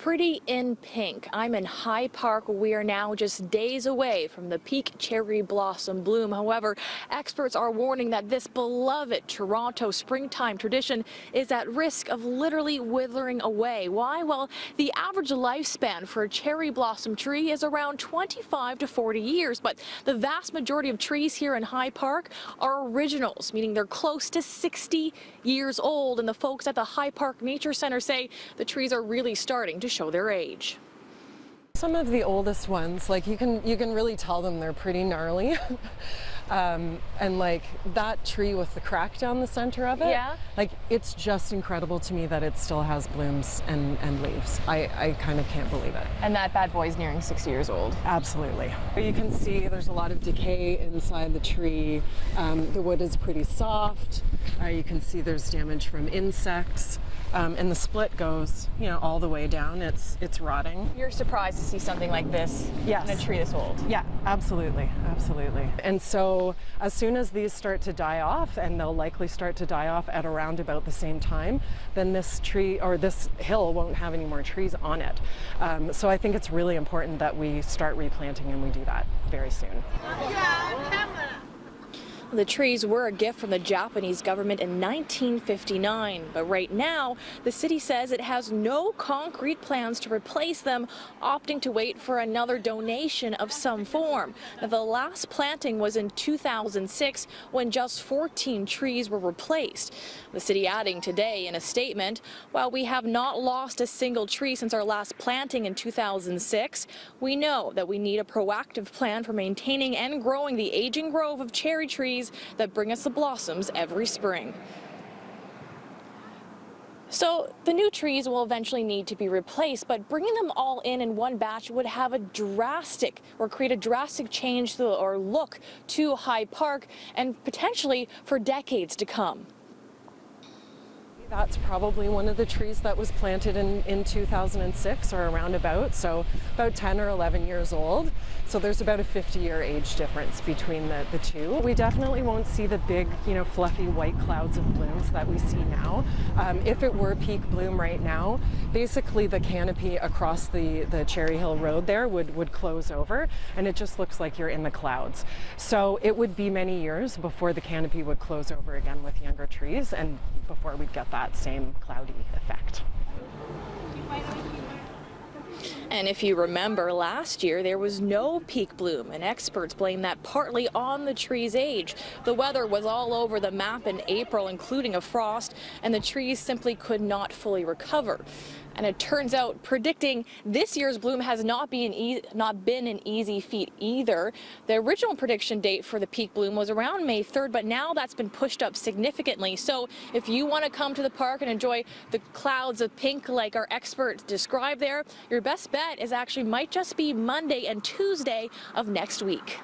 Pretty in pink. I'm in High Park. We are now just days away from the peak cherry blossom bloom. However, experts are warning that this beloved Toronto springtime tradition is at risk of literally withering away. Why? Well, the average lifespan for a cherry blossom tree is around 25 to 40 years, but the vast majority of trees here in High Park are originals, meaning they're close to 60 years old, and the folks at the High Park Nature Center say the trees are really starting to show their age. Some of the oldest ones, like you can really tell them they're pretty gnarly. And like that tree with the crack down the center of it, yeah, like it's just incredible to me that it still has blooms and leaves. I kind of can't believe it. And that bad boy's nearing 60 years old. Absolutely. You can see there's a lot of decay inside the tree. The wood is pretty soft. You can see there's damage from insects. And the split goes, all the way down. It's rotting. You're surprised to see something like this, yes, in a tree this old? Yeah, absolutely, absolutely. And so as soon as these start to die off, and they'll likely start to die off at around about the same time, then this tree or this hill won't have any more trees on it. So I think it's really important that we start replanting, and we do that very soon. The trees were a gift from the Japanese government in 1959, but right now the city says it has no concrete plans to replace them, opting to wait for another donation of some form. Now, the last planting was in 2006 when just 14 trees were replaced. The city adding today in a statement, while we have not lost a single tree since our last planting in 2006, we know that we need a proactive plan for maintaining and growing the aging grove of cherry trees that bring us the blossoms every spring. So the new trees will eventually need to be replaced, but bringing them all in one batch would have a drastic or create a drastic change or look to High Park, and potentially for decades to come. That's probably one of the trees that was planted in 2006 or around about, so about 10 or 11 years old. So there's about a 50-year age difference between the two. We definitely won't see the big, fluffy white clouds of blooms that we see now. If it were peak bloom right now, basically the canopy across the Cherry Hill Road there would close over, and it just looks like you're in the clouds. So it would be many years before the canopy would close over again with younger trees, and before we'd get that same cloudy effect. And if you remember, last year there was no peak bloom, and experts blame that partly on the tree's age. The weather was all over the map in April, including a frost, and the trees simply could not fully recover. And it turns out predicting this year's bloom has not been an easy feat either. The original prediction date for the peak bloom was around May 3rd, but now that's been pushed up significantly. So if you want to come to the park and enjoy the clouds of pink like our experts described there, your best bet is actually might just be Monday and Tuesday of next week.